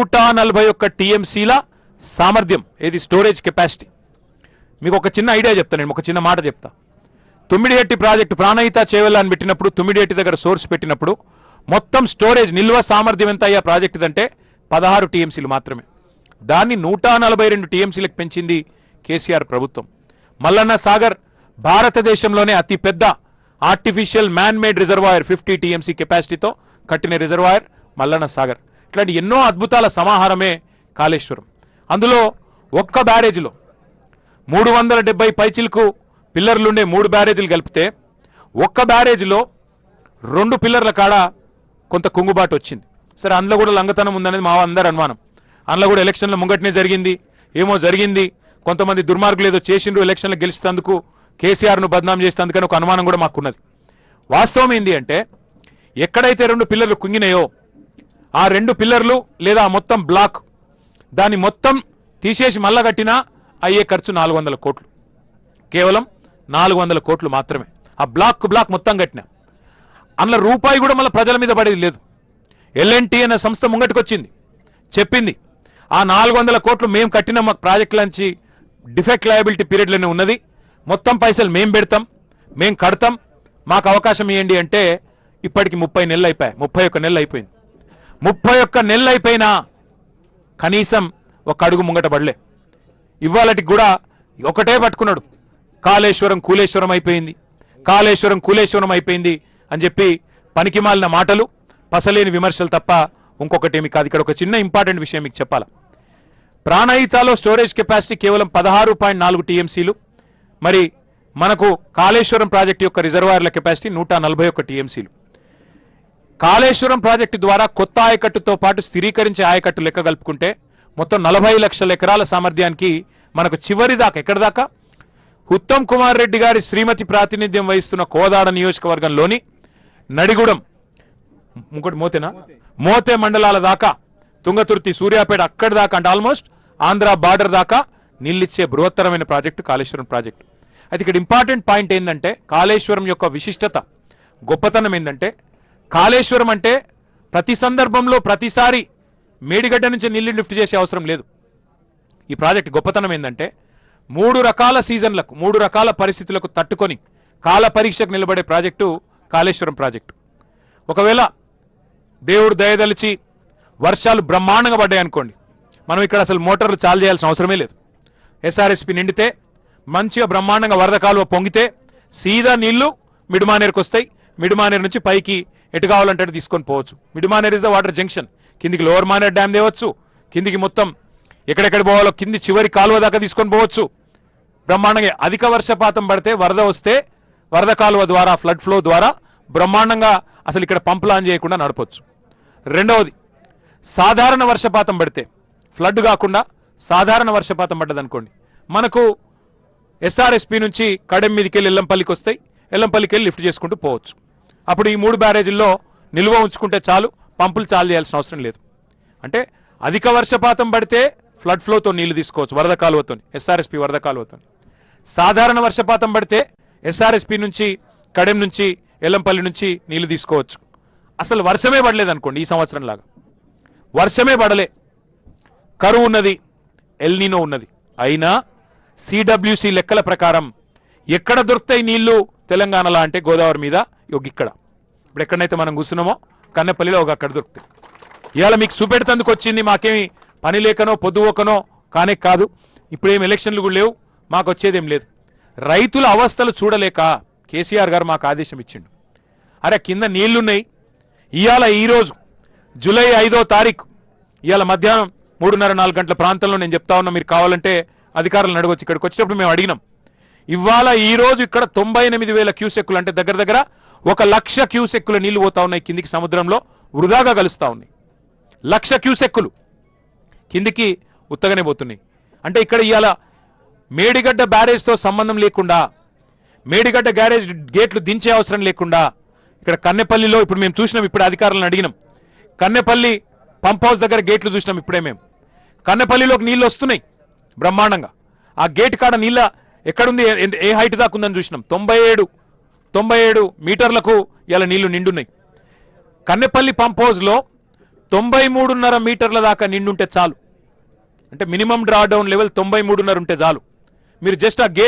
141 టీఎంసీల సామర్థ్యం, ఏది స్టోరేజ్ కెపాసిటీ. మీకు ఒక చిన్న ఐడియా చెప్తాను, నేను ఒక చిన్న మాట చెప్తా. తుమ్మిడిహట్టి ప్రాజెక్టు ప్రాణహిత చేవెళ్ళ అని పెట్టినప్పుడు, తుమ్మిడిహట్టి దగ్గర సోర్స్ పెట్టినప్పుడు మొత్తం స్టోరేజ్ నిల్వ సామర్థ్యం ఎంత అయ్యా ప్రాజెక్టు అంటే 16 టీఎంసీలు మాత్రమే. దాన్ని 142 టీఎంసీలకు పెంచింది కేసీఆర్ ప్రభుత్వం. మల్లన్న సాగర్ భారతదేశంలోనే అతి పెద్ద artificial man made reservoir, 50 TMC కెపాసిటీతో కట్టిన రిజర్వాయర్ మల్లన్న సాగర్. ఇట్లాంటి ఎన్నో అద్భుతాల సమాహారమే కాళేశ్వరం. అందులో ఒక్క బ్యారేజీలో 370 పైచిలకు పిల్లర్లుండే 3 బ్యారేజీలు కలిపితే ఒక్క బ్యారేజీలో 2 పిల్లర్ల కాడ కొంత కుంగుబాటు వచ్చింది. సరే, అందులో కూడా లంగతనం ఉందనేది మా అందరి అనుమానం. అందులో కూడా ఎలక్షన్ల ముంగటనే జరిగింది, ఏమో జరిగింది, కొంతమంది దుర్మార్గులు ఏదో చేసిండ్రు ఎలక్షన్లు గెలిచేందుకు, కేసీఆర్ను బద్నాం చేసేందుకని ఒక అనుమానం కూడా మాకున్నది. వాస్తవం ఏంది అంటే, ఎక్కడైతే 2 పిల్లర్లు కుంగినాయో ఆ 2 పిల్లర్లు లేదా మొత్తం బ్లాక్ దాన్ని మొత్తం తీసేసి మళ్ళా కట్టినా అయ్యే ఖర్చు 400 కోట్లు, కేవలం 400 కోట్లు మాత్రమే. ఆ బ్లాక్ మొత్తం కట్టినా అందులో రూపాయి కూడా మళ్ళీ ప్రజల మీద పడేది లేదు. ఎల్ఎన్టీ అనే సంస్థ ముంగటికి వచ్చింది, చెప్పింది ఆ 400 కోట్లు మేము కట్టిన మా ప్రాజెక్టులంచి డిఫెక్ట్ లయబిలిటీ పీరియడ్లోనే ఉన్నది, మొత్తం పైసలు మేము పెడతాం, మేము కడతాం, మాకు అవకాశం ఇవ్వండి అంటే ఇప్పటికి 30 నెలలు అయిపోయాయి, 31 నెలలు అయిపోయింది. 31 నెలలు అయిపోయినా కనీసం ఒక అడుగు ముంగట పడలే. ఇవాళటికి కూడా ఒకటే పట్టుకున్నాడు, కాళేశ్వరం కూలేశ్వరం అయిపోయింది, కాళేశ్వరం కూలేశ్వరం అయిపోయింది అని చెప్పి పనికిమాలిన మాటలు, పసలేని విమర్శలు తప్ప ఇంకొకటేమి కాదు. ఇక్కడ ఒక చిన్న ఇంపార్టెంట్ విషయం మీకు చెప్పాలా. ప్రాణహితలో స్టోరేజ్ కెపాసిటీ కేవలం 16.4 టీఎంసీలు. మరి మనకు కాళేశ్వరం ప్రాజెక్టు యొక్క రిజర్వాయర్ల కెపాసిటీ 141 టీఎంసీలు. కాళేశ్వరం ప్రాజెక్టు ద్వారా కొత్త ఆయకట్టుతో పాటు స్థిరీకరించే ఆయకట్టు లెక్క కలుపుకుంటే మొత్తం 40 లక్షల ఎకరాల సామర్థ్యానికి మనకు చివరి దాకా, ఎక్కడి దాకా, ఉత్తమ్ కుమార్ రెడ్డి గారి శ్రీమతి ప్రాతినిధ్యం వహిస్తున్న కోదాడ నియోజకవర్గంలోని నడిగూడెం, ఇంకోటి మోతే మండలాల దాకా, తుంగతుర్తి, సూర్యాపేట అక్కడి దాకా, అంటే ఆల్మోస్ట్ ఆంధ్ర బార్డర్ దాకా నీళ్ళిచ్చే బృహత్తరమైన ప్రాజెక్టు కాళేశ్వరం ప్రాజెక్టు. అయితే ఇక్కడ ఇంపార్టెంట్ పాయింట్ ఏంటంటే, కాళేశ్వరం యొక్క విశిష్టత, గొప్పతనం ఏంటంటే, కాళేశ్వరం అంటే ప్రతి సందర్భంలో ప్రతిసారి మేడిగడ్డ నుంచి నీళ్లు లిఫ్ట్ చేసే అవసరం లేదు. ఈ ప్రాజెక్టు గొప్పతనం ఏంటంటే 3 రకాల సీజన్లకు, 3 రకాల పరిస్థితులకు తట్టుకొని కాల పరీక్షకు నిలబడే ప్రాజెక్టు కాళేశ్వరం ప్రాజెక్టు. ఒకవేళ దేవుడు దయదలిచి వర్షాలు బ్రహ్మాండంగా పడ్డాయి అనుకోండి, మనం ఇక్కడ అసలు మోటార్లు చాలు చేయాల్సిన అవసరమే లేదు. ఎస్ఆర్ఎస్పి నిండితే మంచిగా బ్రహ్మాండంగా వరద కాలువ పొంగితే సీదా నీళ్లు మిడిమానేరుకు వస్తాయి. మిడిమానేరు నుంచి పైకి ఎటు కావాలంటే తీసుకొని పోవచ్చు. Mid Manair is the water junction. కిందికి లోవర్ మానేర్ డ్యామ్ తేవచ్చు, కిందికి మొత్తం ఎక్కడెక్కడ పోవాలో కింది చివరి కాలువ దాకా తీసుకొని పోవచ్చు. బ్రహ్మాండంగా అధిక వర్షపాతం పడితే, వరద వస్తే వరద కాలువ ద్వారా, ఫ్లడ్ ఫ్లో ద్వారా బ్రహ్మాండంగా అసలు ఇక్కడ పంపులు ఆన్ చేయకుండా నడపవచ్చు. రెండవది, సాధారణ వర్షపాతం పడితే, ఫ్లడ్ కాకుండా సాధారణ వర్షపాతం పడ్డదనుకోండి, మనకు ఎస్ఆర్ఎస్పి నుంచి కడెం మీదకి వెళ్ళి ఎల్లంపల్లికి వస్తాయి, ఎల్లంపల్లికి వెళ్ళి లిఫ్ట్ చేసుకుంటూ పోవచ్చు. అప్పుడు ఈ 3 బ్యారేజీల్లో నిల్వ ఉంచుకుంటే చాలు, పంపులు చాలు చేయాల్సిన అవసరం లేదు. అంటే అధిక వర్షపాతం పడితే ఫ్లడ్ ఫ్లోతో నీళ్లు తీసుకోవచ్చు, వరద కాలువతో, ఎస్ఆర్ఎస్పి వరద కాలువతో. సాధారణ వర్షపాతం పడితే ఎస్ఆర్ఎస్పి నుంచి, కడెం నుంచి, ఎల్లంపల్లి నుంచి నీళ్లు తీసుకోవచ్చు. అసలు వర్షమే పడలేదు అనుకోండి, ఈ సంవత్సరం లాగా వర్షమే పడలే, కరువు ఉన్నది, ఎల్నినో ఉన్నది, అయినా సిడబ్ల్యూసి లెక్కల ప్రకారం ఎక్కడ దొరుకుతాయి నీళ్లు తెలంగాణలో అంటే గోదావరి మీద, ఇక్కడ ఇప్పుడు ఎక్కడైతే మనం కూర్చున్నామో కన్నెపల్లిలో అక్కడ దొరుకుతాయి. ఇవాళ మీకు చూపెడుతందుకు వచ్చింది, మాకేమి పని లేకనో పొద్దుపోకనో కానే కాదు, ఇప్పుడేం ఎలక్షన్లు కూడా లేవు, మాకు వచ్చేదేం లేదు. రైతుల అవస్థలు చూడలేక కేసీఆర్ గారు మాకు ఆదేశం ఇచ్చిండు. అరే కింద నీళ్లున్నాయి, ఇవాళ ఈరోజు జూలై 5వ తారీఖు ఇవాళ మధ్యాహ్నం 3:30-4 గంటల ప్రాంతంలో నేను చెప్తా ఉన్నా, మీరు కావాలంటే అధికారులను అడగొచ్చు. ఇక్కడికి వచ్చేటప్పుడు మేము అడిగినాం, ఇవాళ ఈరోజు ఇక్కడ 98,000 క్యూసెక్కులు, అంటే దగ్గర దగ్గర 1,00,000 క్యూసెక్కుల నీళ్లు పోతా ఉన్నాయి కిందికి, సముద్రంలో వృధాగా కలుస్తా ఉన్నాయి. 1,00,000 క్యూసెక్కులు కిందికి ఉత్తగానే పోతున్నాయి. అంటే ఇక్కడ ఇవాళ మేడిగడ్డ బ్యారేజ్తో సంబంధం లేకుండా, మేడిగడ్డ గ్యారేజ్ గేట్లు దించే అవసరం లేకుండా, ఇక్కడ కన్నెపల్లిలో ఇప్పుడు మేము చూసినాం, ఇప్పుడు అధికారులను అడిగినాం, కన్నెపల్లి పంప్ హౌస్ దగ్గర గేట్లు చూసినాం. ఇప్పుడే మేము కన్నెపల్లిలోకి నీళ్ళు వస్తున్నాయి బ్రహ్మాండంగా. ఆ గేట్ కాడ నీళ్ళ ఎక్కడుంది, ఏ హైట్ దాకా ఉందని చూసినాం. 97 మీటర్లకు ఇలా నీళ్లు నిండున్నాయి. కన్నెపల్లి పంప్ హౌస్లో 93.5 మీటర్ల దాకా నిండుంటే చాలు. అంటే మినిమం డ్రా డౌన్ లెవెల్ 93.5 ఉంటే చాలు. మీరు జస్ట్ ఆ గేట్